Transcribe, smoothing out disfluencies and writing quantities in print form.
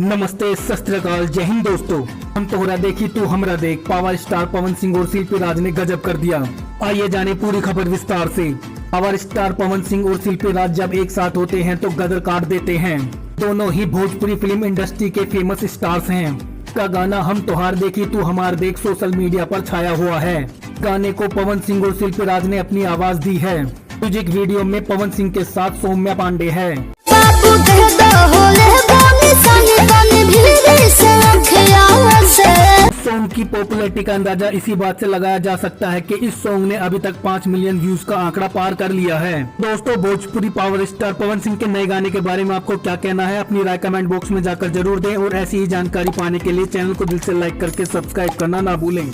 नमस्ते, सत श्री अकाल, जय हिंद दोस्तों। हम तोहरा देखी तू हमरा देख, पावर स्टार पवन सिंह और शिल्पी राज ने गजब कर दिया। आइए जाने पूरी खबर विस्तार से। पावर स्टार पवन सिंह और शिल्पी राज जब एक साथ होते हैं तो गदर काट देते हैं। दोनों ही भोजपुरी फिल्म इंडस्ट्री के फेमस स्टार्स हैं। का गाना हम तोहार देखी तू हमार देख सोशल मीडिया पर छाया हुआ है। गाने को पवन सिंह और शिल्पी राज ने अपनी आवाज दी है। म्यूजिक वीडियो में पवन सिंह के साथ सौम्या पांडे है। सॉन्ग की पॉपुलैरिटी का अंदाजा इसी बात से लगाया जा सकता है कि इस सॉन्ग ने अभी तक 5 मिलियन व्यूज का आंकड़ा पार कर लिया है। दोस्तों, भोजपुरी पावर स्टार पवन सिंह के नए गाने के बारे में आपको क्या कहना है, अपनी राय कमेंट बॉक्स में जाकर जरूर दें और ऐसी ही जानकारी पाने के लिए चैनल को दिल से लाइक करके सब्सक्राइब करना ना भूलें।